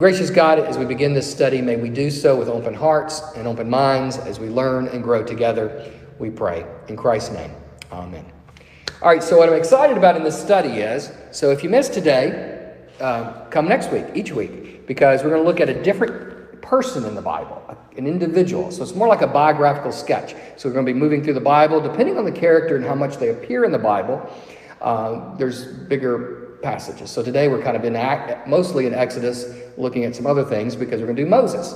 Gracious God, as we begin this study, may we do so with open hearts and open minds as we learn and grow together, we pray. In Christ's name, amen. All right, so what I'm excited about in this study is, so if you missed today, come next week, each week, because we're going to look at a different person in the Bible, an individual. So it's more like a biographical sketch. So we're going to be moving through the Bible. Depending on the character and how much they appear in the Bible, there's bigger passages. So today we're kind of mostly in Exodus, looking at some other things because we're going to do Moses.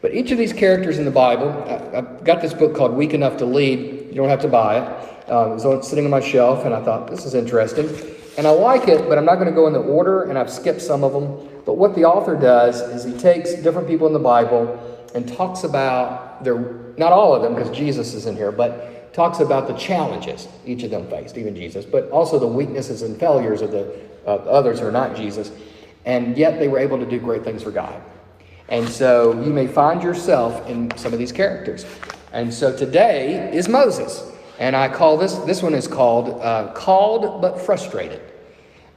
But each of these characters in the Bible, I've got this book called Weak Enough to Lead. You don't have to buy it. It was sitting on my shelf, and I thought, this is interesting. And I like it, but I'm not going to go in the order, and I've skipped some of them. But what the author does is he takes different people in the Bible and talks about not all of them, because Jesus is in here, but talks about the challenges each of them faced, even Jesus, but also the weaknesses and failures of the others who are not Jesus. And yet they were able to do great things for God. And so you may find yourself in some of these characters. And so today is Moses. And I call this one is called Called But Frustrated.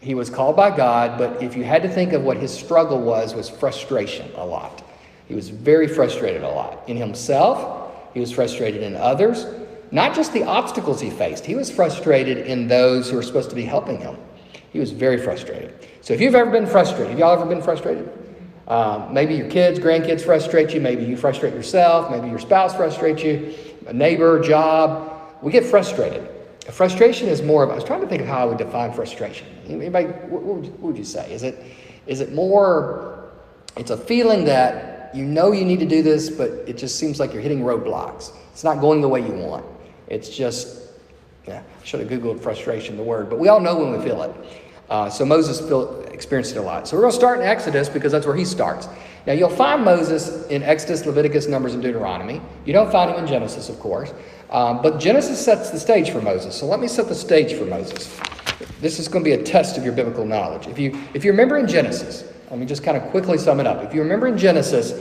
He was called by God, but if you had to think of what his struggle was frustration a lot. He was very frustrated a lot. In himself, he was frustrated in others. Not just the obstacles he faced. He was frustrated in those who were supposed to be helping him. He was very frustrated. So if you've ever been frustrated, have y'all ever been frustrated? Maybe your kids, grandkids frustrate you. Maybe you frustrate yourself. Maybe your spouse frustrates you. A neighbor, job. We get frustrated. Frustration is more of, I was trying to think of how I would define frustration. Anybody, what would you say? Is it more, it's a feeling that you know you need to do this, but it just seems like you're hitting roadblocks. It's not going the way you want. It's just, I should have Googled frustration, the word, but we all know when we feel it. So Moses experienced it a lot. So we're going to start in Exodus because that's where he starts. Now you'll find Moses in Exodus, Leviticus, Numbers, and Deuteronomy. You don't find him in Genesis, of course. But Genesis sets the stage for Moses. So let me set the stage for Moses. This is going to be a test of your biblical knowledge. If you remember in Genesis, let me just kind of quickly sum it up. If you remember in Genesis,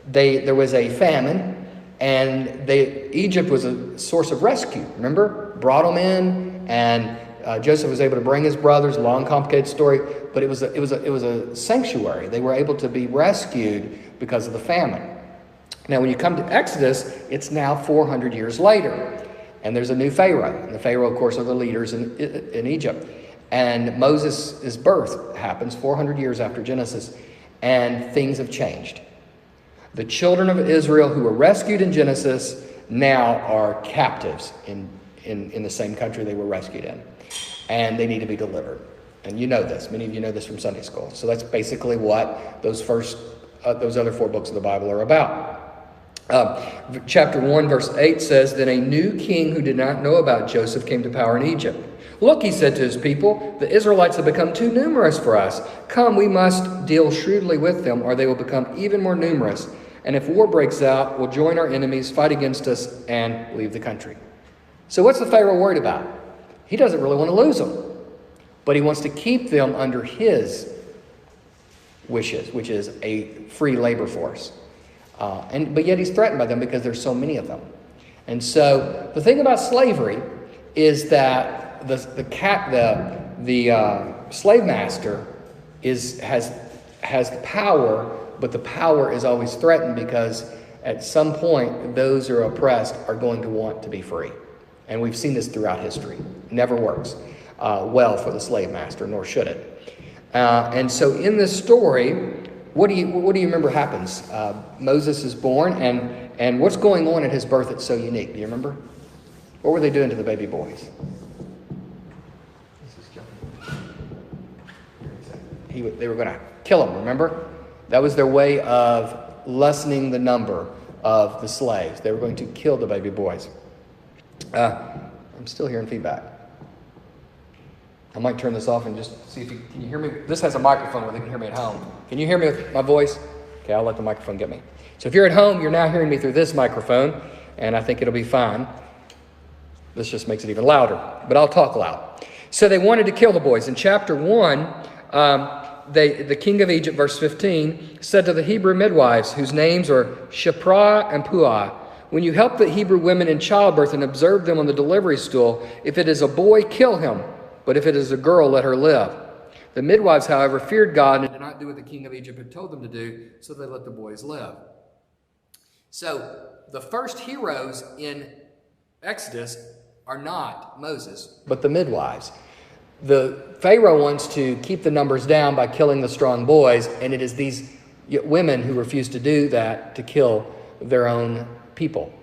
there was a famine. And Egypt was a source of rescue. Remember? Brought them in, and Joseph was able to bring his brothers. Long, complicated story, but it was a sanctuary. They were able to be rescued because of the famine. Now, when you come to Exodus, it's now 400 years later, and there's a new Pharaoh. And the Pharaoh, of course, are the leaders in Egypt. And Moses' birth happens 400 years after Genesis, and things have changed. The children of Israel who were rescued in Genesis now are captives in the same country they were rescued in. And they need to be delivered. And you know this. Many of you know this from Sunday school. So that's basically what those other four books of the Bible are about. Chapter 1, verse 8 says, Then a new king who did not know about Joseph came to power in Egypt. Look, he said to his people, the Israelites have become too numerous for us. Come, we must deal shrewdly with them, or they will become even more numerous. And if war breaks out, we'll join our enemies, fight against us, and leave the country. So what's the Pharaoh worried about? He doesn't really want to lose them. But he wants to keep them under his wishes, which is a free labor force. But yet he's threatened by them because there's so many of them. And so the thing about slavery is that the slave master has the power, but the power is always threatened because at some point those who are oppressed are going to want to be free. And we've seen this throughout history. It never works well for the slave master, nor should it. And so in this story, what do you remember happens? Moses is born, and what's going on at his birth that's so unique? Do you remember? What were they doing to the baby boys? They were going to kill him, remember? That was their way of lessening the number of the slaves. They were going to kill the baby boys. I'm still hearing feedback. I might turn this off and just see if can you hear me? This has a microphone where they can hear me at home. Can you hear me with my voice? Okay, I'll let the microphone get me. So if you're at home, you're now hearing me through this microphone, and I think it'll be fine. This just makes it even louder, but I'll talk loud. So they wanted to kill the boys. In chapter 1, the king of Egypt, verse 15, said to the Hebrew midwives, whose names are Shiphrah and Puah, when you help the Hebrew women in childbirth and observe them on the delivery stool, if it is a boy, kill him. But if it is a girl, let her live. The midwives, however, feared God and did not do what the king of Egypt had told them to do, so they let the boys live. So the first heroes in Exodus are not Moses, but the midwives. The Pharaoh wants to keep the numbers down by killing the strong boys, and it is these women who refuse to do that to kill their own people.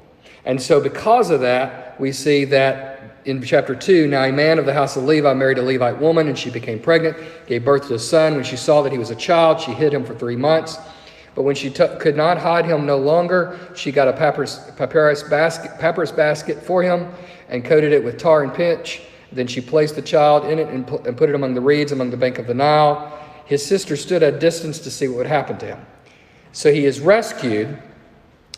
And so because of that, we see that in chapter 2, now a man of the house of Levi married a Levite woman, and she became pregnant, gave birth to a son. When she saw that he was a child, she hid him for 3 months. But when she could not hide him no longer, she got a papyrus basket for him and coated it with tar and pitch. Then she placed the child in it and put it among the reeds among the bank of the Nile. His sister stood at a distance to see what would happen to him. So he is rescued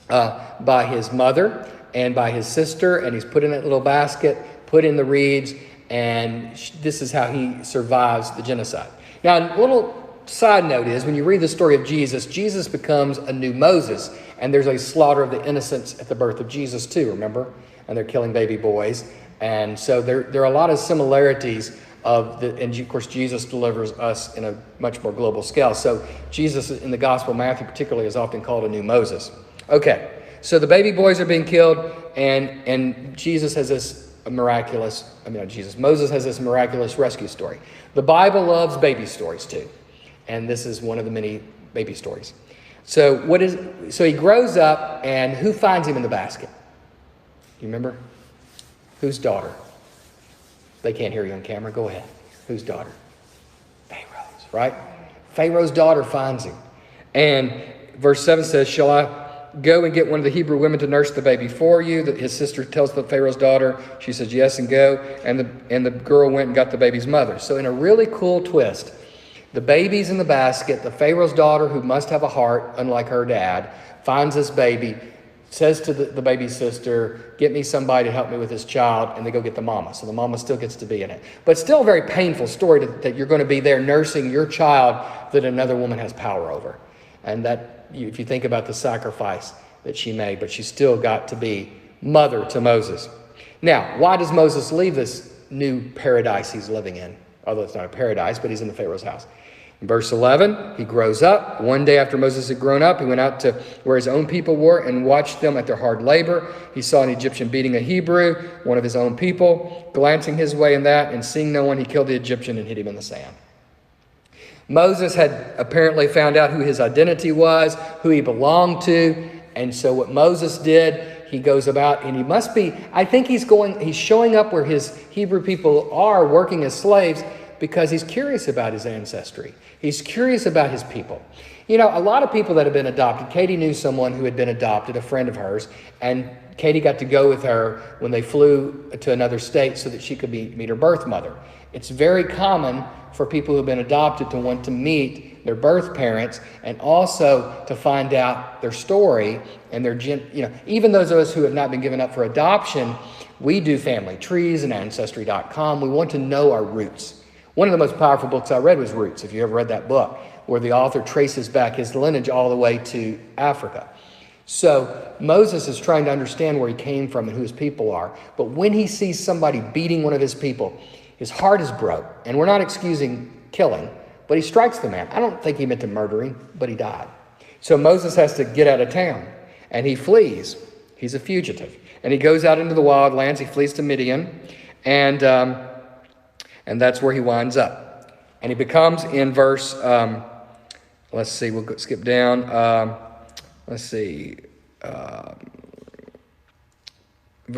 by his mother and by his sister, and he's put in that little basket, put in the reeds, and this is how he survives the genocide. Now, a little side note is, when you read the story of Jesus, Jesus becomes a new Moses, and there's a slaughter of the innocents at the birth of Jesus too, remember? And they're killing baby boys. And so there are a lot of similarities and of course Jesus delivers us in a much more global scale. So Jesus in the Gospel of Matthew particularly is often called a new Moses. Okay, so the baby boys are being killed, and Jesus has this Moses has this miraculous rescue story. The Bible loves baby stories too, and this is one of the many baby stories. So he grows up, and who finds him in the basket? You remember? Whose daughter? They can't hear you on camera. Go ahead. Whose daughter? Pharaoh's, right? Pharaoh's daughter finds him. And verse 7 says, shall I go and get one of the Hebrew women to nurse the baby for you? His sister tells the Pharaoh's daughter. She says, yes, and go. And the girl went and got the baby's mother. So in a really cool twist, the baby's in the basket. The Pharaoh's daughter, who must have a heart, unlike her dad, finds this baby, says to the baby's sister, get me somebody to help me with this child, and they go get the mama. So the mama still gets to be in it. But still a very painful story that you're going to be there nursing your child that another woman has power over. And that, if you think about the sacrifice that she made, but she still got to be mother to Moses. Now, why does Moses leave this new paradise he's living in? Although it's not a paradise, but he's in the Pharaoh's house. In verse 11, he grows up. One day after Moses had grown up, he went out to where his own people were and watched them at their hard labor. He saw an Egyptian beating a Hebrew, one of his own people. Glancing his way in that and seeing no one, he killed the Egyptian and hid him in the sand. Moses had apparently found out who his identity was, who he belonged to. And so what Moses did, he goes about, and I think he's showing up where his Hebrew people are working as slaves, because he's curious about his ancestry. He's curious about his people. You know, a lot of people that have been adopted, Katie knew someone who had been adopted, a friend of hers, and Katie got to go with her when they flew to another state so that she could meet her birth mother. It's very common for people who have been adopted to want to meet their birth parents and also to find out their story and even those of us who have not been given up for adoption, we do family trees and Ancestry.com. We want to know our roots. One of the most powerful books I read was Roots, if you ever read that book, where the author traces back his lineage all the way to Africa. So Moses is trying to understand where he came from and who his people are. But when he sees somebody beating one of his people, his heart is broke. And we're not excusing killing, but he strikes the man. I don't think he meant to murder him, but he died. So Moses has to get out of town, and he flees. He's a fugitive. And he goes out into the wildlands. He flees to Midian, and that's where he winds up. And he becomes in verse, let's see, we'll skip down.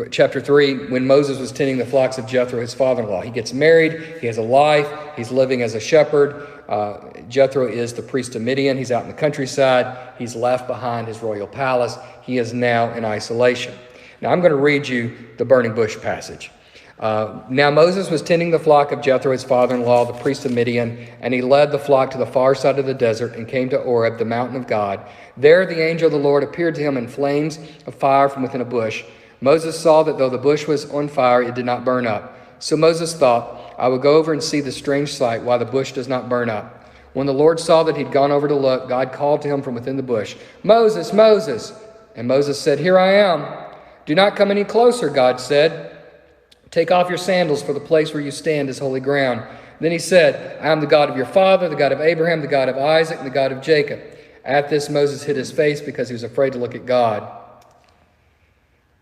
Chapter 3, when Moses was tending the flocks of Jethro, his father-in-law. He gets married. He has a life. He's living as a shepherd. Jethro is the priest of Midian. He's out in the countryside. He's left behind his royal palace. He is now in isolation. Now, I'm going to read you the burning bush passage. Now Moses was tending the flock of Jethro, his father-in-law, the priest of Midian, and he led the flock to the far side of the desert and came to Oreb, the mountain of God. There the angel of the Lord appeared to him in flames of fire from within a bush. Moses saw that though the bush was on fire, it did not burn up. So Moses thought, I will go over and see the strange sight, why the bush does not burn up. When the Lord saw that he'd gone over to look, God called to him from within the bush, Moses, Moses. And Moses said, Here I am. Do not come any closer, God said. Take off your sandals, for the place where you stand is holy ground. Then he said, I am the God of your father, the God of Abraham, the God of Isaac, and the God of Jacob. At this, Moses hid his face because he was afraid to look at God.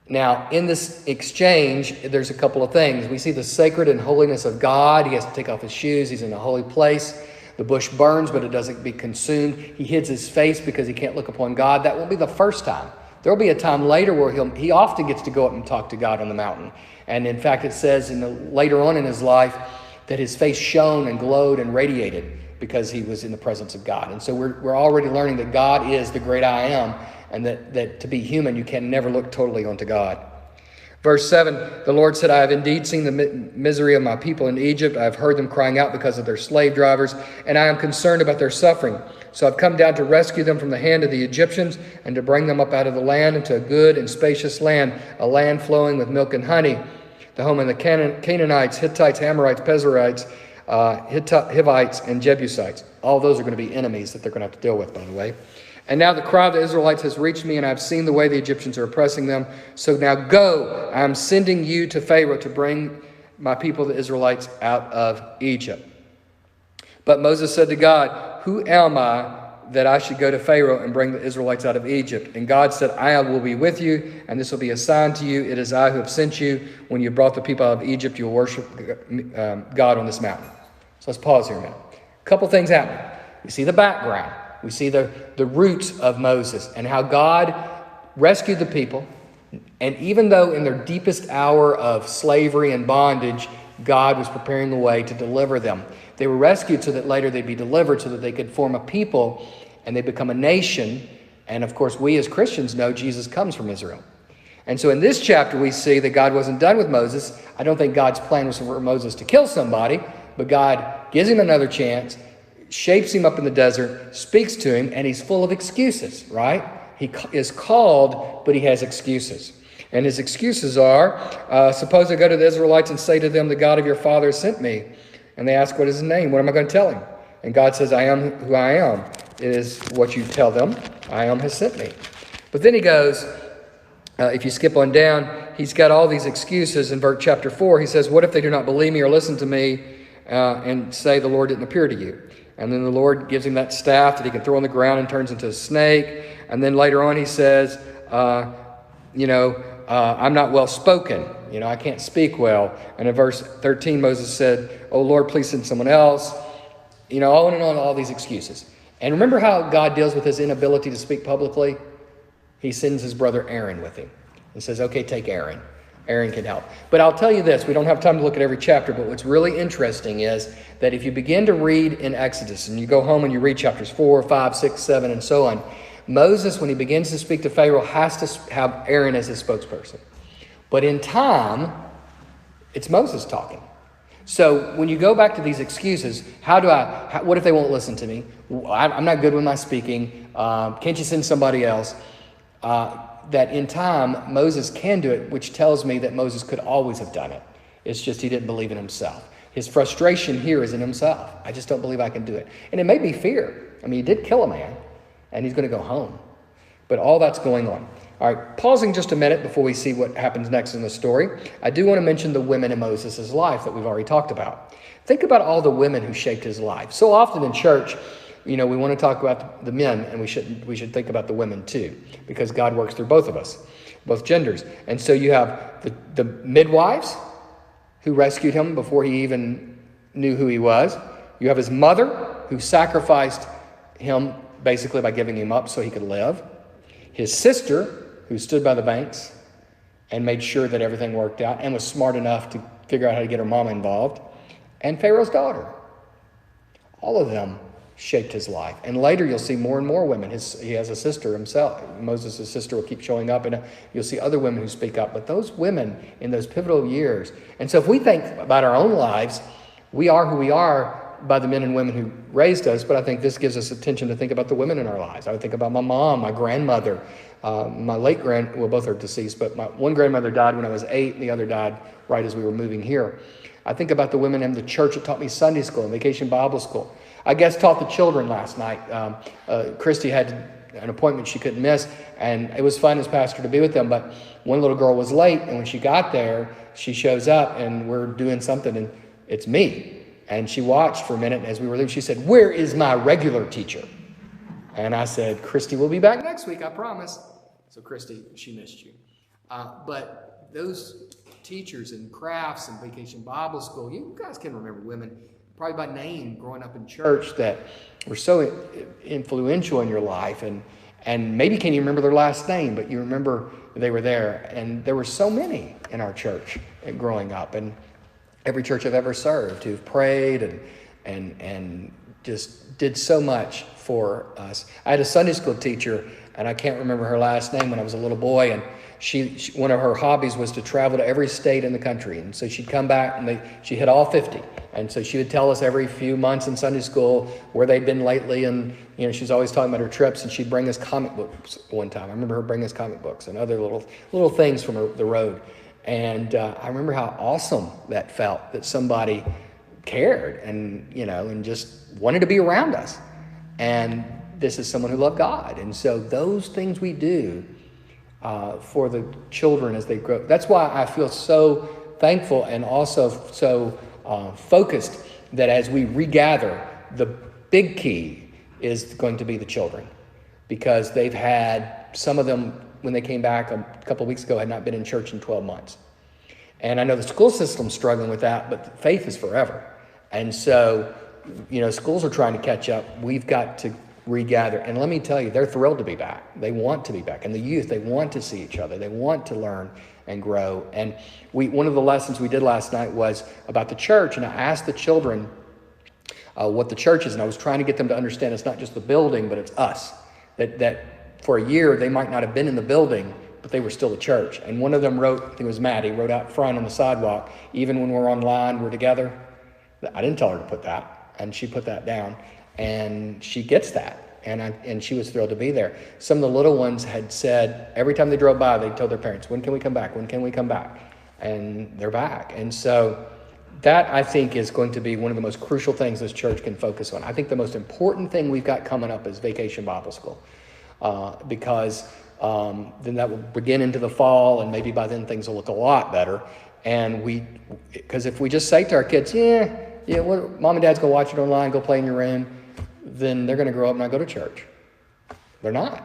Now, in this exchange, there's a couple of things. We see the sacred and holiness of God. He has to take off his shoes. He's in a holy place. The bush burns, but it doesn't be consumed. He hides his face because he can't look upon God. That won't be the first time. There will be a time later where he often gets to go up and talk to God on the mountain. And in fact, it says later on in his life that his face shone and glowed and radiated because he was in the presence of God. And so we're already learning that God is the great I am, and that to be human, you can never look totally onto God. Verse 7, the Lord said, I have indeed seen the misery of my people in Egypt. I have heard them crying out because of their slave drivers, and I am concerned about their suffering. So I've come down to rescue them from the hand of the Egyptians and to bring them up out of the land into a good and spacious land, a land flowing with milk and honey, the home of the Canaanites, Hittites, Amorites, Perizzites, Hivites, and Jebusites. All those are going to be enemies that they're going to have to deal with, by the way. And now the cry of the Israelites has reached me, and I've seen the way the Egyptians are oppressing them. So now go, I am sending you to Pharaoh to bring my people, the Israelites, out of Egypt. But Moses said to God, who am I that I should go to Pharaoh and bring the Israelites out of Egypt? And God said, I will be with you, and this will be a sign to you. It is I who have sent you. When you brought the people out of Egypt, you will worship God on this mountain. So let's pause here a minute. A couple things happen. We see the background. We see the roots of Moses and how God rescued the people. And even though in their deepest hour of slavery and bondage, God was preparing the way to deliver them. They were rescued so that later they'd be delivered so that they could form a people and they become a nation. And of course, we as Christians know Jesus comes from Israel. And so in this chapter, we see that God wasn't done with Moses. I don't think God's plan was for Moses to kill somebody, but God gives him another chance, shapes him up in the desert, speaks to him, and he's full of excuses, right? He is called, but he has excuses. And his excuses are, suppose I go to the Israelites and say to them, the God of your father sent me. And they ask, what is his name? What am I going to tell him? And God says, I am who I am. It is what you tell them. I am has sent me. But then he goes, if you skip on down, he's got all these excuses. In verse chapter 4, he says, what if they do not believe me or listen to me and say the Lord didn't appear to you? And then the Lord gives him that staff that he can throw on the ground and turns into a snake. And then later on he says, I'm not well spoken. I can't speak well. And in verse 13, Moses said, oh, Lord, please send someone else. On and on, all these excuses. And remember how God deals with his inability to speak publicly? He sends his brother Aaron with him and says, okay, take Aaron. Aaron can help. But I'll tell you this, we don't have time to look at every chapter, but what's really interesting is that if you begin to read in Exodus and you go home and you read chapters 4, 5, 6, 7, and so on, Moses, when he begins to speak to Pharaoh, has to have Aaron as his spokesperson. But in time, it's Moses talking. So when you go back to these excuses, what if they won't listen to me? I'm not good with my speaking. Can't you send somebody else? That in time, Moses can do it, which tells me that Moses could always have done it. It's just he didn't believe in himself. His frustration here is in himself. I just don't believe I can do it. And it may be fear. I mean, he did kill a man, and he's going to go home. But all that's going on. All right, pausing just a minute before we see what happens next in the story, I do want to mention the women in Moses' life that we've already talked about. Think about all the women who shaped his life. So often in church, we want to talk about the men, and we should think about the women too, because God works through both of us, both genders. And so you have the midwives who rescued him before he even knew who he was. You have his mother who sacrificed him basically by giving him up so he could live. His sister who stood by the banks and made sure that everything worked out and was smart enough to figure out how to get her mama involved. And Pharaoh's daughter. All of them shaped his life. And later you'll see more and more women. He has a sister himself. Moses' sister will keep showing up, and you'll see other women who speak up. But those women in those pivotal years. And so if we think about our own lives, we are who we are by the men and women who raised us, but I think this gives us attention to think about the women in our lives. I would think about my mom, my grandmother, my late both are deceased, but my one grandmother died when I was 8, and the other died right as we were moving here. I think about the women in the church that taught me Sunday school and Vacation Bible School. I guest taught the children last night. Christy had an appointment she couldn't miss, and it was fun as pastor to be with them, but one little girl was late, and when she got there, she shows up, and we're doing something, and it's me. And she watched for a minute, and as we were leaving, she said, "Where is my regular teacher?" And I said, "Christy will be back next week, I promise." So Christy, she missed you. But those teachers in crafts and Vacation Bible School, you guys can remember women probably by name growing up in church that were so influential in your life, and maybe can't even remember their last name, but you remember they were there. And there were so many in our church growing up, and every church I've ever served who've prayed and just did so much for us. I had a Sunday school teacher, and I can't remember her last name when I was a little boy, and she one of her hobbies was to travel to every state in the country. And so she'd come back, and she hit all 50. And so she would tell us every few months in Sunday school where they'd been lately. And, she's always talking about her trips, and she'd bring us comic books one time. I remember her bringing us comic books and other little things from the road. And I remember how awesome that felt, that somebody cared and just wanted to be around us. And this is someone who loved God. And so those things we do for the children as they grow. That's why I feel so thankful and also so focused that as we regather, the big key is going to be the children, because they've had, some of them when they came back a couple of weeks ago had not been in church in 12 months. And I know the school system's struggling with that, but faith is forever. And so, schools are trying to catch up. We've got to regather. And let me tell you, they're thrilled to be back. They want to be back. And the youth, they want to see each other. They want to learn and grow. And one of the lessons we did last night was about the church. And I asked the children what the church is. And I was trying to get them to understand it's not just the building, but it's us. That for a year, they might not have been in the building, but they were still the church. And one of them wrote, I think it was Maddie, wrote out front on the sidewalk, "Even when we're online, we're together." I didn't tell her to put that, and she put that down, and she gets that, and she was thrilled to be there. Some of the little ones had said, every time they drove by, they told their parents, "When can we come back? When can we come back?" And they're back. And so that, I think, is going to be one of the most crucial things this church can focus on. I think the most important thing we've got coming up is Vacation Bible School, because then that will begin into the fall, and maybe by then things will look a lot better. And because if we just say to our kids, Mom and Dad's going to watch it online, go play in your room, then they're going to grow up and not go to church. They're not.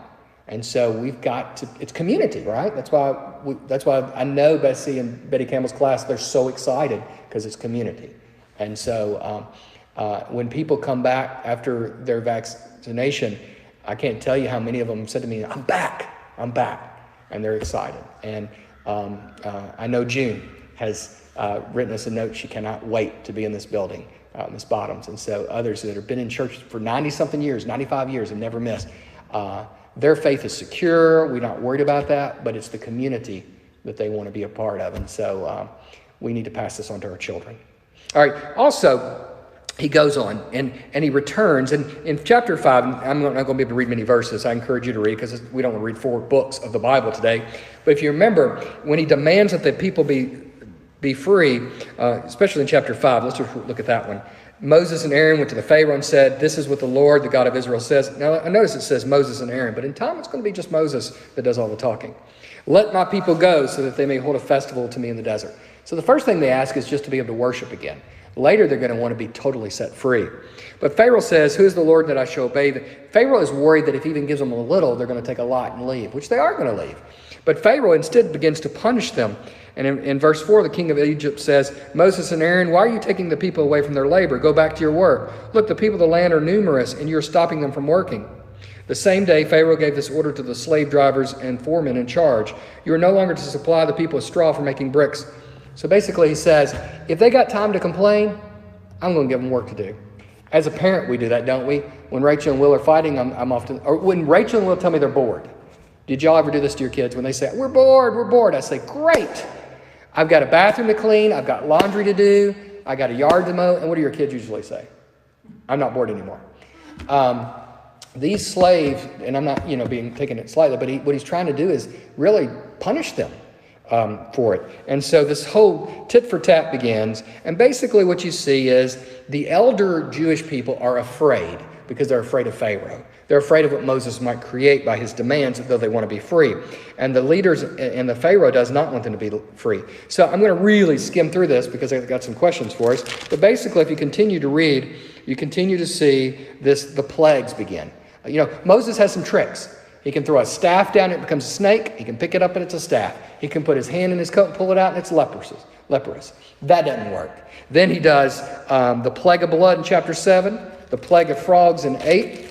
And so we've got to, it's community, right? That's why I know Bessie and Betty Campbell's class, they're so excited, because it's community. And so when people come back after their vaccination, I can't tell you how many of them said to me, I'm back. And they're excited. And I know June has written us a note. She cannot wait to be in this building, Miss Bottoms. And so others that have been in church for 90-something years, 95 years, and never missed. Their faith is secure. We're not worried about that, but it's the community that they want to be a part of. And so we need to pass this on to our children. All right. Also, he goes on and he returns. And in chapter 5, I'm not going to be able to read many verses. I encourage you to read, because we don't want to read 4 books of the Bible today. But if you remember, when he demands that the people be free, especially in chapter 5, let's just look at that one. Moses and Aaron went to the Pharaoh and said, "This is what the Lord, the God of Israel, says." Now, I notice it says Moses and Aaron, but in time it's going to be just Moses that does all the talking. "Let my people go so that they may hold a festival to me in the desert." So the first thing they ask is just to be able to worship again. Later, they're going to want to be totally set free. But Pharaoh says, "Who is the Lord that I shall obey?" Pharaoh is worried that if he even gives them a little, they're going to take a lot and leave, which they are going to leave. But Pharaoh instead begins to punish them. And in verse 4, the king of Egypt says, "Moses and Aaron, why are you taking the people away from their labor? Go back to your work. Look, the people of the land are numerous, and you're stopping them from working." The same day, Pharaoh gave this order to the slave drivers and foremen in charge: "You are no longer to supply the people with straw for making bricks." So basically he says, if they got time to complain, I'm going to give them work to do. As a parent, we do that, don't we? When Rachel and Will are fighting, I'm often, or when Rachel and Will tell me they're bored. Did y'all ever do this to your kids? When they say, we're bored. I say, great. I've got a bathroom to clean. I've got laundry to do. I got a yard to mow. And what do your kids usually say? I'm not bored anymore. These slaves, and I'm not, being taken it slightly, but what he's trying to do is really punish them for it. And so this whole tit for tat begins. And basically what you see is the elder Jewish people are afraid, because they're afraid of Pharaoh. They're afraid of what Moses might create by his demands, though they want to be free. And the leaders and the Pharaoh does not want them to be free. So I'm going to really skim through this because I've got some questions for us. But basically, if you continue to read, you continue to see the plagues begin. Moses has some tricks. He can throw a staff down, it becomes a snake. He can pick it up and it's a staff. He can put his hand in his coat and pull it out and it's leprous. That doesn't work. Then he does the plague of blood in chapter 7, the plague of frogs in 8.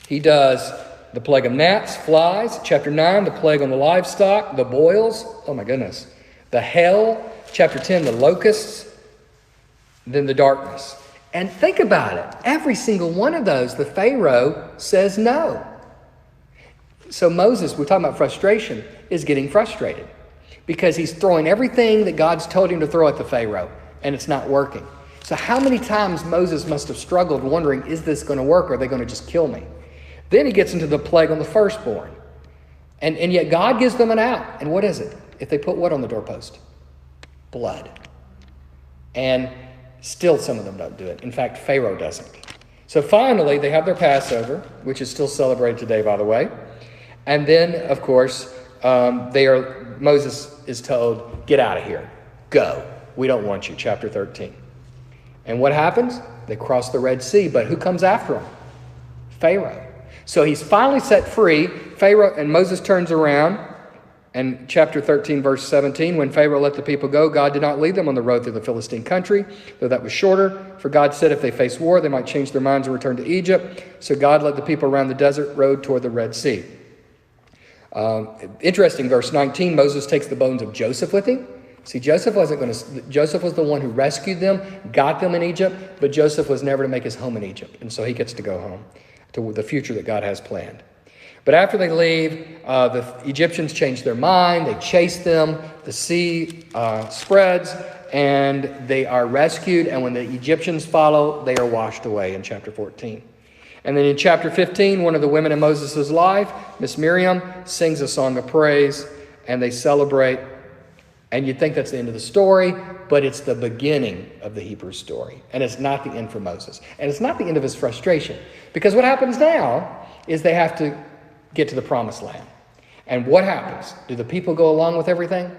He does the plague of gnats, flies, chapter 9, the plague on the livestock, the boils, oh my goodness, the hail, chapter 10, the locusts, then the darkness. And think about it. Every single one of those, the Pharaoh says no. So Moses, we're talking about frustration, is getting frustrated because he's throwing everything that God's told him to throw at the Pharaoh, and it's not working. So how many times Moses must have struggled wondering, is this going to work or are they going to just kill me? Then he gets into the plague on the firstborn. And yet God gives them an out. And what is it? If they put what on the doorpost? Blood. And still some of them don't do it. In fact, Pharaoh doesn't. So finally, they have their Passover, which is still celebrated today, by the way. And then, of course, Moses is told, get out of here. Go. We don't want you. Chapter 13. And what happens? They cross the Red Sea. But who comes after them? Pharaoh. So he's finally set free. Pharaoh and Moses turns around. And chapter 13, verse 17, when Pharaoh let the people go, God did not lead them on the road through the Philistine country, though that was shorter. For God said if they face war, they might change their minds and return to Egypt. So God led the people around the desert road toward the Red Sea. Interesting, verse 19, Moses takes the bones of Joseph with him. See, Joseph was the one who rescued them, got them in Egypt, but Joseph was never to make his home in Egypt. And so he gets to go home to the future that God has planned. But after they leave, the Egyptians change their mind. They chase them. The sea spreads, and they are rescued. And when the Egyptians follow, they are washed away in chapter 14. And then in chapter 15, one of the women in Moses' life, Miss Miriam, sings a song of praise, and they celebrate. And you'd think that's the end of the story, but it's the beginning of the Hebrew story. And it's not the end for Moses. And it's not the end of his frustration. Because what happens now is they have to get to the promised land. And what happens? Do the people go along with everything?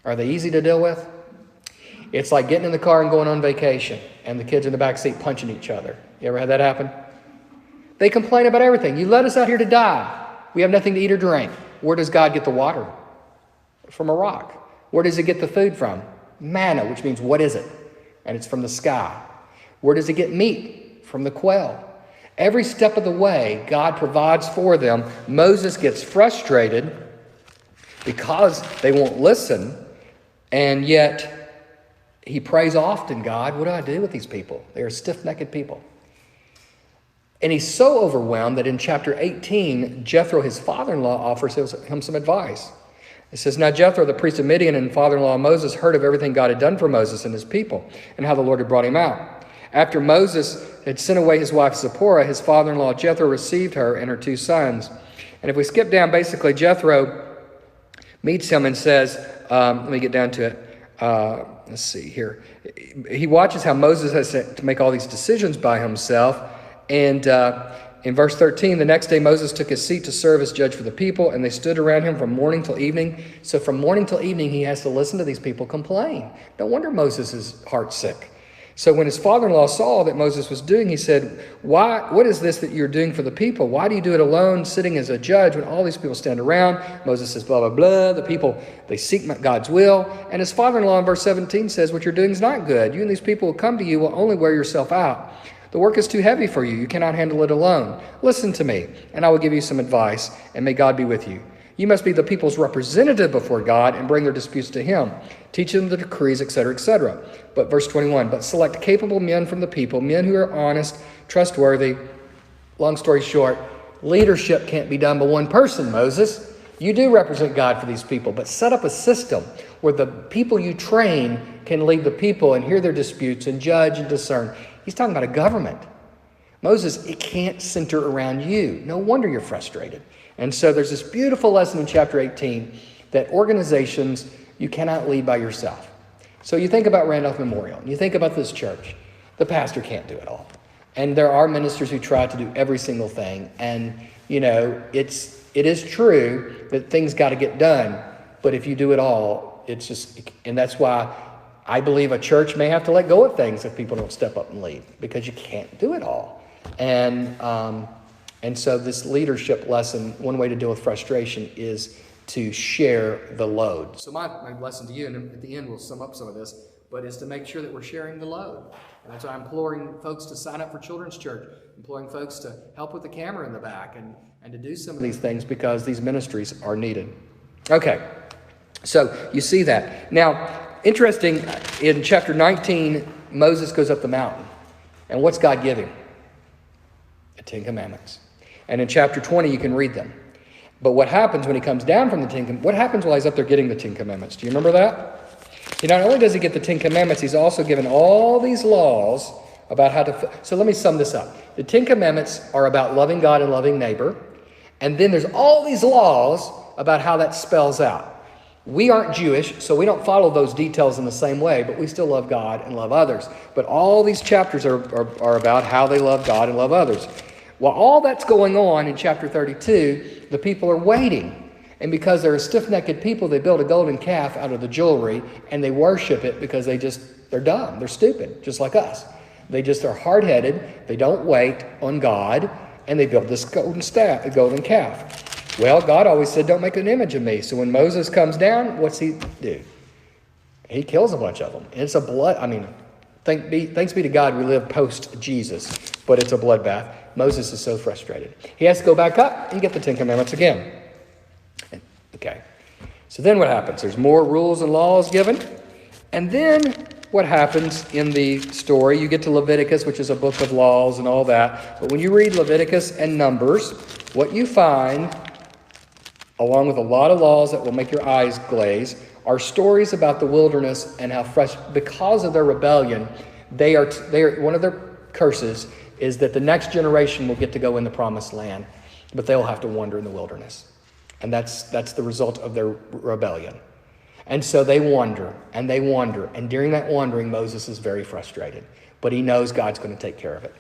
Are they easy to deal with? It's like getting in the car and going on vacation and the kids in the back seat punching each other. You ever had that happen? They complain about everything. You let us out here to die. We have nothing to eat or drink. Where does God get the water? From a rock. Where does he get the food from? Manna, which means what is it? And it's from the sky. Where does he get meat? From the quail. Every step of the way, God provides for them. Moses gets frustrated because they won't listen, and yet he prays often, God, what do I do with these people? They are stiff-necked people. And he's so overwhelmed that in chapter 18, Jethro, his father-in-law, offers him some advice. It says, now Jethro, the priest of Midian and father-in-law of Moses, heard of everything God had done for Moses and his people, and how the Lord had brought him out. After Moses had sent away his wife Zipporah, his father-in-law Jethro received her and her 2 sons. And if we skip down, basically Jethro meets him and says, let me get down to it. Let's see here. He watches how Moses has to make all these decisions by himself. And in verse 13, the next day Moses took his seat to serve as judge for the people, and they stood around him from morning till evening. So from morning till evening, he has to listen to these people complain. No wonder Moses is heartsick. So when his father-in-law saw that Moses was doing, he said, what is this that you're doing for the people? Why do you do it alone, sitting as a judge, when all these people stand around? Moses says, blah, blah, blah. The people, they seek God's will. And his father-in-law in verse 17 says, what you're doing is not good. You and these people who come to you will only wear yourself out. The work is too heavy for you. You cannot handle it alone. Listen to me, and I will give you some advice, and may God be with you. You must be the people's representative before God and bring their disputes to him. Teach them the decrees, etc., etc. But verse 21, but select capable men from the people, men who are honest, trustworthy. Long story short, leadership can't be done by one person, Moses. You do represent God for these people, but set up a system where the people you train can lead the people and hear their disputes and judge and discern. He's talking about a government. Moses, it can't center around you. No wonder you're frustrated. And so there's this beautiful lesson in chapter 18 that organizations, you cannot lead by yourself. So you think about Randolph Memorial, and you think about this church. The pastor can't do it all. And there are ministers who try to do every single thing. And, it is true that things got to get done. But if you do it all, and that's why I believe a church may have to let go of things if people don't step up and lead, because you can't do it all. And so this leadership lesson, one way to deal with frustration is to share the load. So my lesson to you, and at the end we'll sum up some of this, but is to make sure that we're sharing the load. And that's why I'm imploring folks to sign up for Children's Church, imploring folks to help with the camera in the back and to do some of these things, because these ministries are needed. Okay, so you see that. Now, interesting, in chapter 19, Moses goes up the mountain. And what's God give him? The Ten Commandments. And in chapter 20, you can read them. But what happens when he comes down from the what happens while he's up there getting the Ten Commandments? Do you remember that? Not only does he get the Ten Commandments, he's also given all these laws about how to... So let me sum this up. The Ten Commandments are about loving God and loving neighbor. And then there's all these laws about how that spells out. We aren't Jewish, so we don't follow those details in the same way, but we still love God and love others. But all these chapters are about how they love God and love others. While all that's going on in chapter 32, the people are waiting. And because they're a stiff-necked people, they build a golden calf out of the jewelry, and they worship it because they're dumb. They're stupid, just like us. They just are hard-headed. They don't wait on God, and they build this golden calf. Well, God always said, don't make an image of me. So when Moses comes down, what's he do? He kills a bunch of them. And it's a blood, thanks be to God we live post-Jesus, but it's a bloodbath. Moses is so frustrated. He has to go back up and get the Ten Commandments again. Okay. So then what happens? There's more rules and laws given. And then what happens in the story? You get to Leviticus, which is a book of laws and all that. But when you read Leviticus and Numbers, what you find, along with a lot of laws that will make your eyes glaze, are stories about the wilderness and how because of their rebellion, they are one of their curses is that the next generation will get to go in the promised land, but they'll have to wander in the wilderness. And that's the result of their rebellion. And so they wander, and they wander. And during that wandering, Moses is very frustrated. But he knows God's going to take care of it.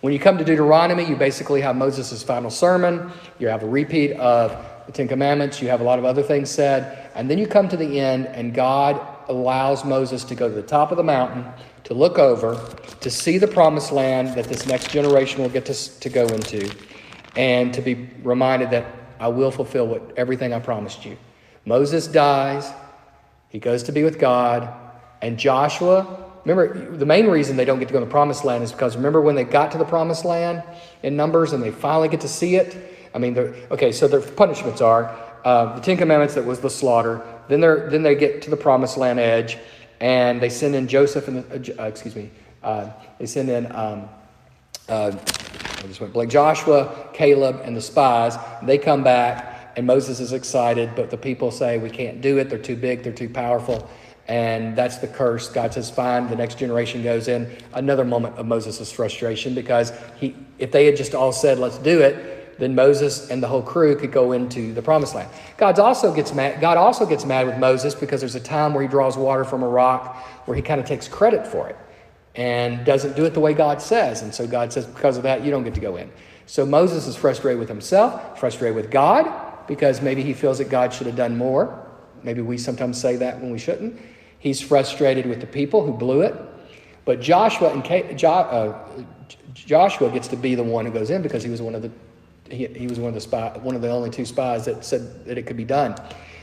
When you come to Deuteronomy, you basically have Moses' final sermon. You have a repeat of the Ten Commandments. You have a lot of other things said. And then you come to the end, and God allows Moses to go to the top of the mountain, to look over, to see the promised land that this next generation will get to go into, and to be reminded that I will fulfill everything I promised you. Moses dies. He goes to be with God. And Joshua, remember, the main reason they don't get to go to the promised land is because remember when they got to the promised land in Numbers and they finally get to see it? So their punishments are the Ten Commandments, that was the slaughter. Then they get to the promised land edge, and they send in Joseph and they send in Joshua, Caleb, and the spies. They come back, and Moses is excited, but the people say, we can't do it. They're too big. They're too powerful. And that's the curse. God says, fine. The next generation goes in. Another moment of Moses' frustration, because if they had just all said, let's do it, then Moses and the whole crew could go into the promised land. God also gets mad with Moses because there's a time where he draws water from a rock where he kind of takes credit for it and doesn't do it the way God says. And so God says, because of that, you don't get to go in. So Moses is frustrated with himself, frustrated with God, because maybe he feels that God should have done more. Maybe we sometimes say that when we shouldn't. He's frustrated with the people who blew it. But Joshua gets to be the one who goes in because he was one of the only two spies that said that it could be done.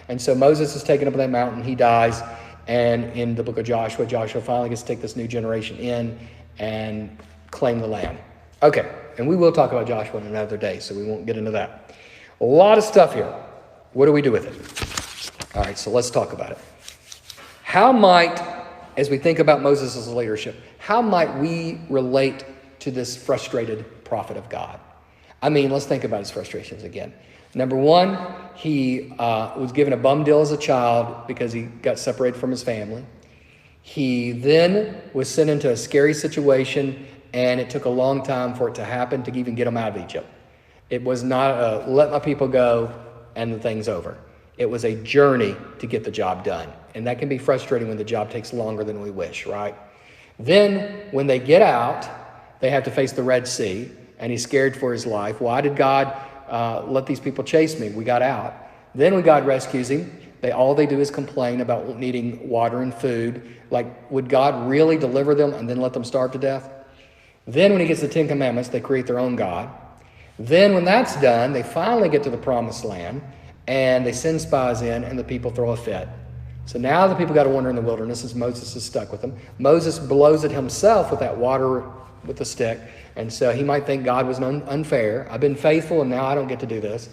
And so Moses is taken up on that mountain. He dies. And in the book of Joshua finally gets to take this new generation in and claim the land. Okay, and we will talk about Joshua in another day, so we won't get into that. A lot of stuff here. What do we do with it? All right, so let's talk about it. How might, as we think about Moses' leadership, how might we relate to this frustrated prophet of God? Let's think about his frustrations again. Number one, he was given a bum deal as a child because he got separated from his family. He then was sent into a scary situation, and it took a long time for it to happen to even get him out of Egypt. It was not a let my people go and the thing's over. It was a journey to get the job done. And that can be frustrating when the job takes longer than we wish, right? Then when they get out, they have to face the Red Sea, and he's scared for his life. Why did God let these people chase me? We got out. Then when God rescues him, all they do is complain about needing water and food. Like, would God really deliver them and then let them starve to death? Then when he gets the Ten Commandments, they create their own God. Then when that's done, they finally get to the Promised Land, and they send spies in, and the people throw a fit. So now the people got to wander in the wilderness as Moses is stuck with them. Moses blows it himself with that water with the stick, and so he might think God was unfair. I've been faithful, and now I don't get to do this.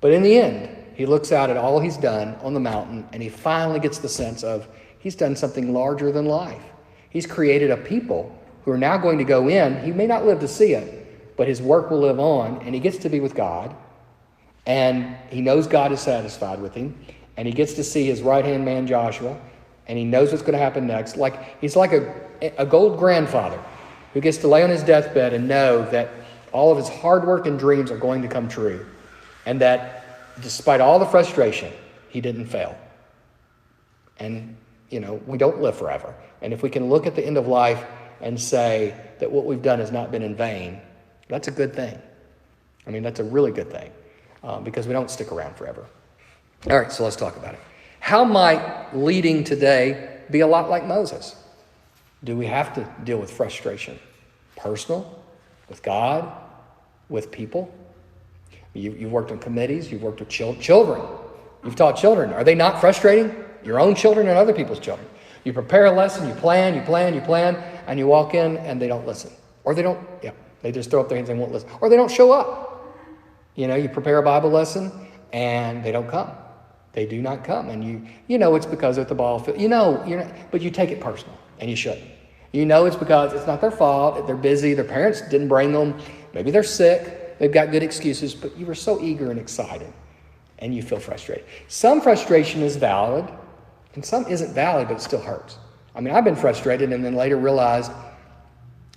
But in the end, he looks out at all he's done on the mountain, and he finally gets the sense of he's done something larger than life. He's created a people who are now going to go in. He may not live to see it, but his work will live on, and he gets to be with God, and he knows God is satisfied with him, and he gets to see his right-hand man Joshua, and he knows what's going to happen next. He's like a gold grandfather who gets to lay on his deathbed and know that all of his hard work and dreams are going to come true, and that despite all the frustration, he didn't fail. And, we don't live forever. And if we can look at the end of life and say that what we've done has not been in vain, that's a good thing. I mean, that's a really good thing because we don't stick around forever. All right, so let's talk about it. How might leading today be a lot like Moses? Do we have to deal with frustration? Personal? With God? With people? You've worked on committees. You've worked with children. You've taught children. Are they not frustrating? Your own children and other people's children. You prepare a lesson. You plan, and you walk in and they don't listen. Or they don't, they just throw up their hands and won't listen. Or they don't show up. You prepare a Bible lesson and they don't come. They do not come. And it's because they're at the ball field. But you take it personal, and you shouldn't. It's because it's not their fault. They're busy. Their parents didn't bring them. Maybe they're sick. They've got good excuses, but you were so eager and excited, and you feel frustrated. Some frustration is valid, and some isn't valid, but it still hurts. I mean, I've been frustrated and then later realized,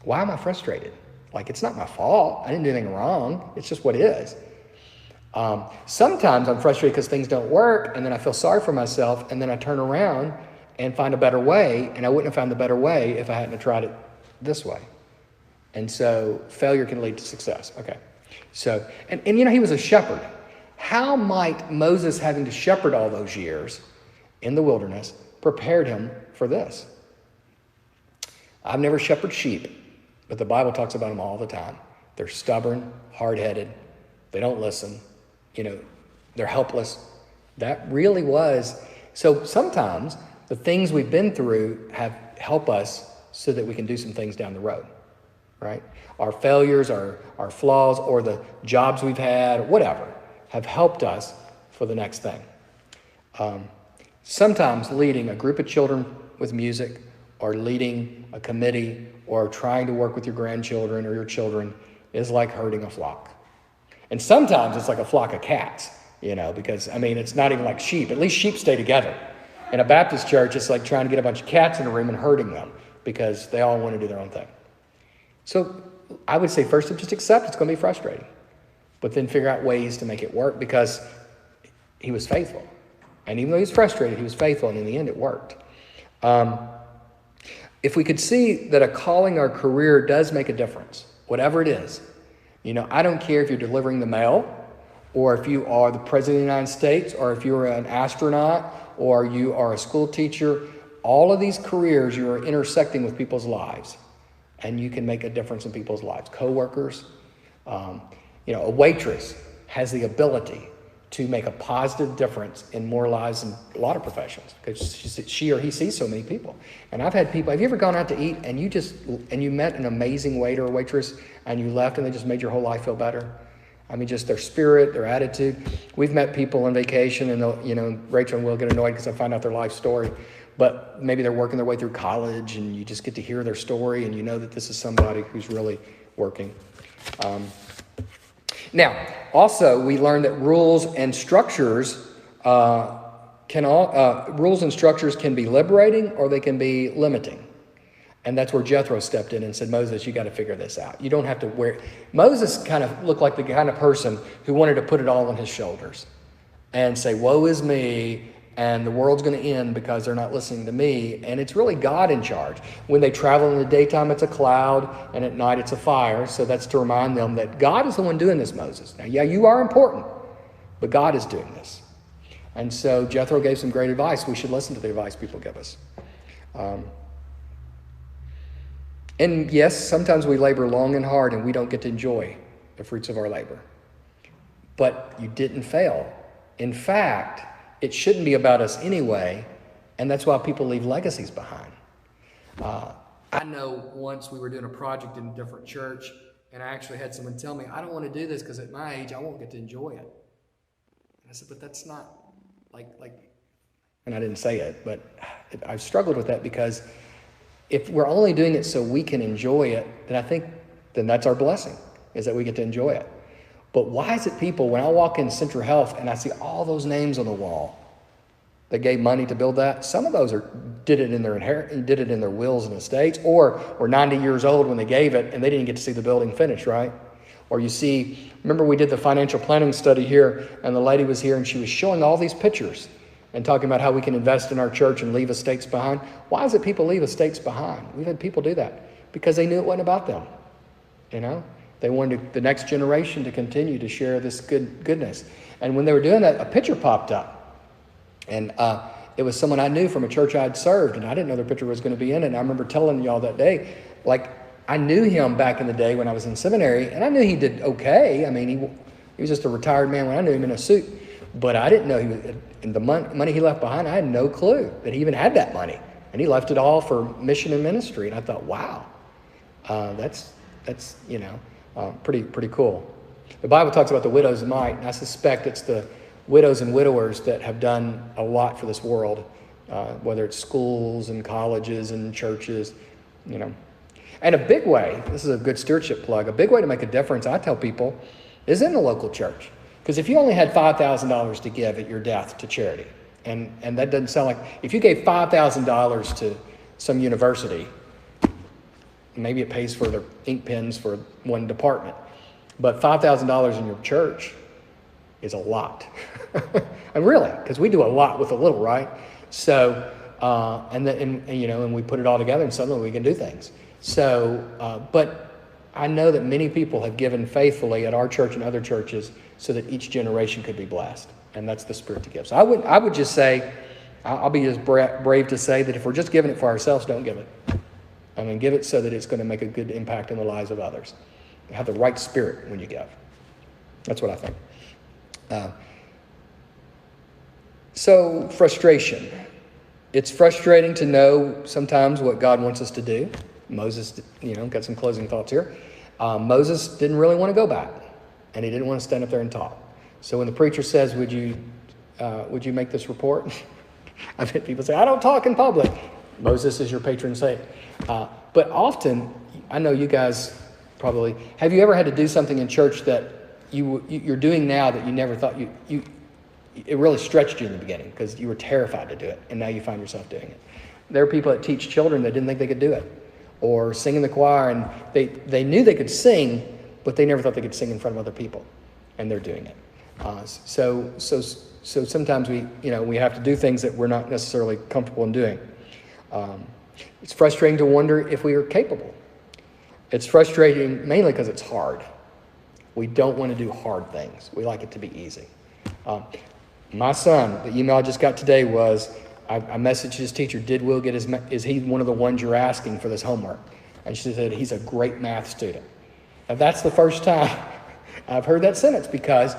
why am I frustrated? It's not my fault. I didn't do anything wrong. It's just what is. Sometimes I'm frustrated because things don't work, and then I feel sorry for myself, and then I turn around and find a better way, and I wouldn't have found the better way if I hadn't tried it this way. And so failure can lead to success. Okay. So, and he was a shepherd. How might Moses having to shepherd all those years in the wilderness prepared him for this? I've never shepherded sheep, but the Bible talks about them all the time. They're stubborn, hard-headed. They don't listen. They're helpless. That really was. So sometimes the things we've been through help us so that we can do some things down the road, right? Our failures, our flaws, or the jobs we've had, or whatever, have helped us for the next thing. Sometimes leading a group of children with music, or leading a committee, or trying to work with your grandchildren or your children is like herding a flock. And sometimes it's like a flock of cats, because, it's not even like sheep. At least sheep stay together. In a Baptist church, it's like trying to get a bunch of cats in a room and herding them because they all want to do their own thing. So I would say first, just accept it's going to be frustrating, but then figure out ways to make it work because he was faithful. And even though he was frustrated, he was faithful, and in the end it worked. If we could see that a calling or career does make a difference, whatever it is, I don't care if you're delivering the mail, or if you are the President of the United States, or if you're an astronaut, or you are a school teacher, all of these careers, you are intersecting with people's lives. And you can make a difference in people's lives. Co-workers, a waitress has the ability to make a positive difference in more lives in a lot of professions because she or he sees so many people. And I've had people, have you ever gone out to eat and you met an amazing waiter or waitress and you left and they just made your whole life feel better? Just their spirit, their attitude. We've met people on vacation and Rachel and Will get annoyed because I find out their life story. But maybe they're working their way through college and you just get to hear their story and you know that this is somebody who's really working. Now, also, we learned that rules and structures can be liberating or they can be limiting. And that's where Jethro stepped in and said, Moses, you got to figure this out. You don't have to wear... Moses kind of looked like the kind of person who wanted to put it all on his shoulders and say, woe is me, and the world's going to end because they're not listening to me, and it's really God in charge. When they travel in the daytime, it's a cloud, and at night it's a fire, so that's to remind them that God is the one doing this, Moses. Now, yeah, you are important, but God is doing this. And so Jethro gave some great advice. We should listen to the advice people give us. And yes, sometimes we labor long and hard, and we don't get to enjoy the fruits of our labor. But you didn't fail. In fact, it shouldn't be about us anyway, and that's why people leave legacies behind. I know once we were doing a project in a different church, and I actually had someone tell me, I don't want to do this because at my age, I won't get to enjoy it. And I said, but that's not like, and I didn't say it, but I've struggled with that because if we're only doing it so we can enjoy it, then I think then that's our blessing, is that we get to enjoy it. But why is it people, when I walk in Central Health and I see all those names on the wall that gave money to build that, some of those did it in their wills and estates, or were 90 years old when they gave it and they didn't get to see the building finished, right? Or you see, remember we did the financial planning study here, and the lady was here and she was showing all these pictures and talking about how we can invest in our church and leave estates behind. Why is it people leave estates behind? We've had people do that because they knew it wasn't about them, you know? They wanted the next generation to continue to share this goodness. And when they were doing that, a picture popped up. And it was someone I knew from a church I'd served, and I didn't know their picture was going to be in it. And I remember telling y'all that day, like, I knew him back in the day when I was in seminary, and I knew he did okay. I mean, he was just a retired man when I knew him in a suit. But I didn't know he was, and the money he left behind, I had no clue that he even had that money. And he left it all for mission and ministry. And I thought, wow, that's you know, pretty cool. The Bible talks about the widow's mite, and I suspect it's the widows and widowers that have done a lot for this world, whether it's schools and colleges and churches, you know. And a big way, this is a good stewardship plug, a big way to make a difference, I tell people, is in the local church. Because if you only had $5,000 to give at your death to charity, and that doesn't sound like, if you gave $5,000 to some university, maybe it pays for their ink pens for one department, but $5,000 in your church is a lot. And really, because we do a lot with a little, right? So, and we put it all together, and suddenly we can do things. So, but I know that many people have given faithfully at our church and other churches so that each generation could be blessed, and that's the spirit to give. So I would just say, I'll be as brave to say that if we're just giving it for ourselves, don't give it. I mean, give it so that it's going to make a good impact in the lives of others. Have the right spirit when you give. That's what I think. So, frustration. It's frustrating to know sometimes what God wants us to do. Moses, got some closing thoughts here. Moses didn't really want to go back, and he didn't want to stand up there and talk. So when the preacher says, would you make this report? I've had people say, I don't talk in public. Moses is your patron saint. But often, I know you guys probably, have you ever had to do something in church that you're doing now that you never thought it really stretched you in the beginning because you were terrified to do it, and now you find yourself doing it. There are people that teach children that didn't think they could do it, or sing in the choir, and they knew they could sing, but they never thought they could sing in front of other people, and they're doing it. So sometimes we have to do things that we're not necessarily comfortable in doing. It's frustrating to wonder if we are capable. It's frustrating mainly because it's hard. We don't want to do hard things. We like it to be easy. My son, the email I just got today was, I messaged his teacher, did Will get is he one of the ones you're asking for this homework? And she said, he's a great math student. Now that's the first time I've heard that sentence because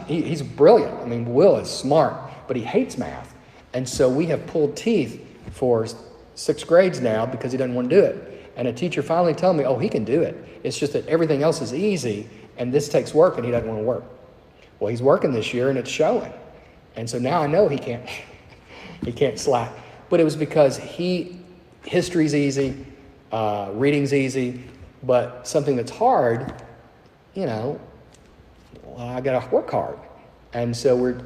he's brilliant. I mean, Will is smart, but he hates math. And so we have pulled teeth for 6 grades now because he doesn't want to do it. And a teacher finally told me, he can do it. It's just that everything else is easy and this takes work and he doesn't want to work. Well, he's working this year and it's showing. And so now I know he can't slack. But it was because history's easy, reading's easy, but something that's hard, I got to work hard. And so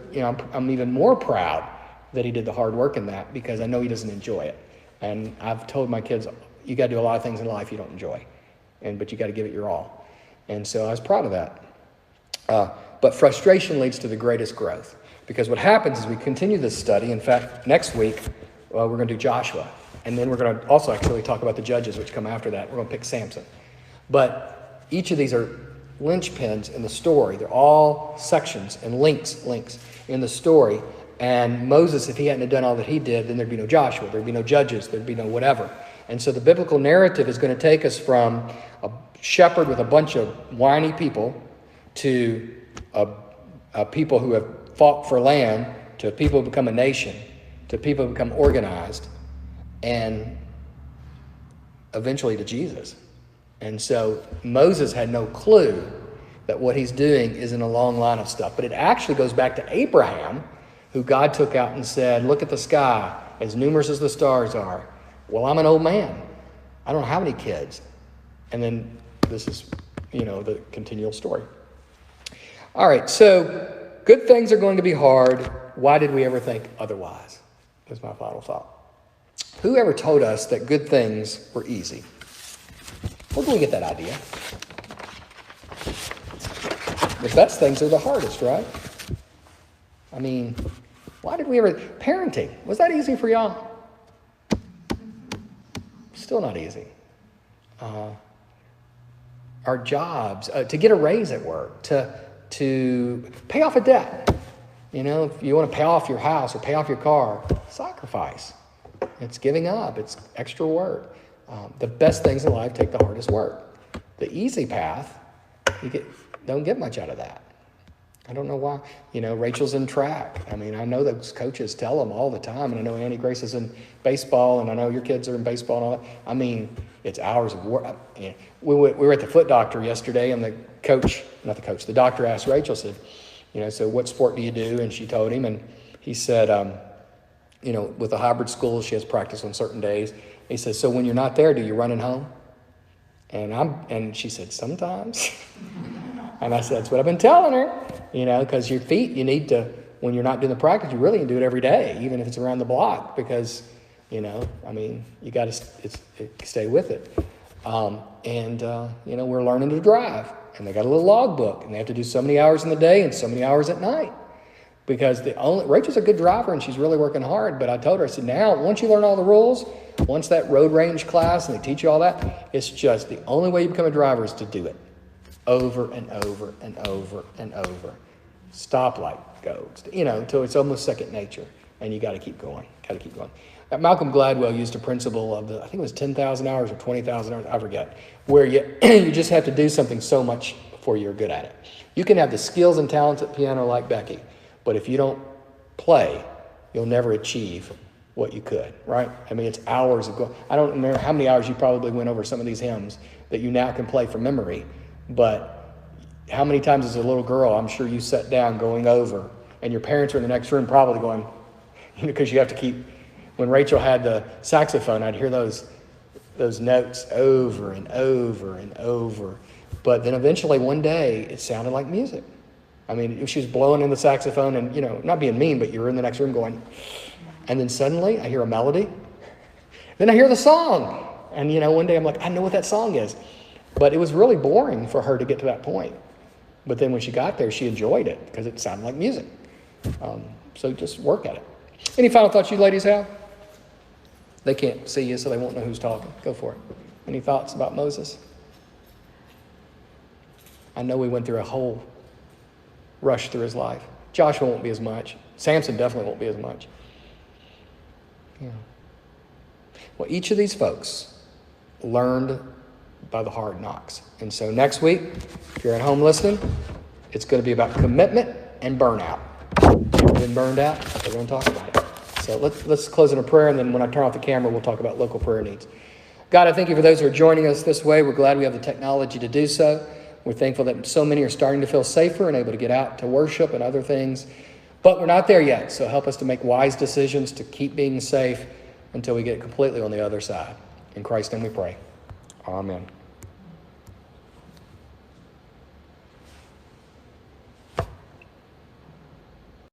I'm even more proud that he did the hard work in that because I know he doesn't enjoy it. And I've told my kids, you got to do a lot of things in life you don't enjoy, but you got to give it your all. And so I was proud of that. But frustration leads to the greatest growth. Because what happens is we continue this study. In fact, next week, we're going to do Joshua. And then we're going to also actually talk about the judges, which come after that. We're going to pick Samson. But each of these are linchpins in the story. They're all sections and links in the story. And Moses, if he hadn't done all that he did, then there'd be no Joshua, there'd be no judges, there'd be no whatever. And so the biblical narrative is going to take us from a shepherd with a bunch of whiny people to a people who have fought for land, to people who become a nation, to people who become organized, and eventually to Jesus. And so Moses had no clue that what he's doing is in a long line of stuff. But it actually goes back to Abraham, who God took out and said, look at the sky, as numerous as the stars are. Well, I'm an old man. I don't have any kids. And then this is, the continual story. All right, so good things are going to be hard. Why did we ever think otherwise? That's my final thought. Who ever told us that good things were easy? Where did we get that idea? The best things are the hardest, right? I mean, why did we ever... Parenting, was that easy for y'all? Still not easy. Our jobs, to get a raise at work, to pay off a debt. If you want to pay off your house or pay off your car, sacrifice. It's giving up. It's extra work. The best things in life take the hardest work. The easy path, don't get much out of that. I don't know why. Rachel's in track. I mean, I know those coaches tell them all the time, and I know Annie Grace is in baseball, and I know your kids are in baseball and all that. I mean, it's hours of work. We were at the foot doctor yesterday, and the doctor asked Rachel, said, so what sport do you do? And she told him, and he said, with the hybrid school, she has practice on certain days. He says, so when you're not there, do you run it home? And she said, sometimes. And I said, that's what I've been telling her, because your feet, you need to, when you're not doing the practice, you really need to do it every day, even if it's around the block, because, you got to stay with it. We're learning to drive, and they got a little log book, and they have to do so many hours in the day and so many hours at night. Because Rachel's a good driver, and she's really working hard, but I told her, I said, now, once you learn all the rules, once that road range class, and they teach you all that, it's just the only way you become a driver is to do it. Over and over and over and over. Stoplight, go. Until it's almost second nature. And you got to keep going. Malcolm Gladwell used a principle of I think it was 10,000 hours or 20,000 hours, I forget, where you just have to do something so much before you're good at it. You can have the skills and talents at piano like Becky, but if you don't play, you'll never achieve what you could, right? I mean, it's hours of I don't remember how many hours you probably went over some of these hymns that you now can play from memory. But how many times as a little girl, I'm sure you sat down going over, and your parents were in the next room probably going, because you have to keep, when Rachel had the saxophone, I'd hear those notes over and over and over. But then eventually one day, it sounded like music. I mean, she was blowing in the saxophone and, not being mean, but you were in the next room going, and then suddenly I hear a melody. Then I hear the song. And, one day I'm like, I know what that song is. But it was really boring for her to get to that point. But then when she got there, she enjoyed it because it sounded like music. So just work at it. Any final thoughts you ladies have? They can't see you, so they won't know who's talking. Go for it. Any thoughts about Moses? I know we went through a whole rush through his life. Joshua won't be as much. Samson definitely won't be as much. Yeah. Well, each of these folks learned by the hard knocks. And so next week, if you're at home listening, it's going to be about commitment and burnout. Ever been burned out? We're going to talk about it. So let's close in a prayer, and then when I turn off the camera, we'll talk about local prayer needs. God, I thank you for those who are joining us this way. We're glad we have the technology to do so. We're thankful that so many are starting to feel safer and able to get out to worship and other things. But we're not there yet, so help us to make wise decisions to keep being safe until we get completely on the other side. In Christ's name we pray. Amen.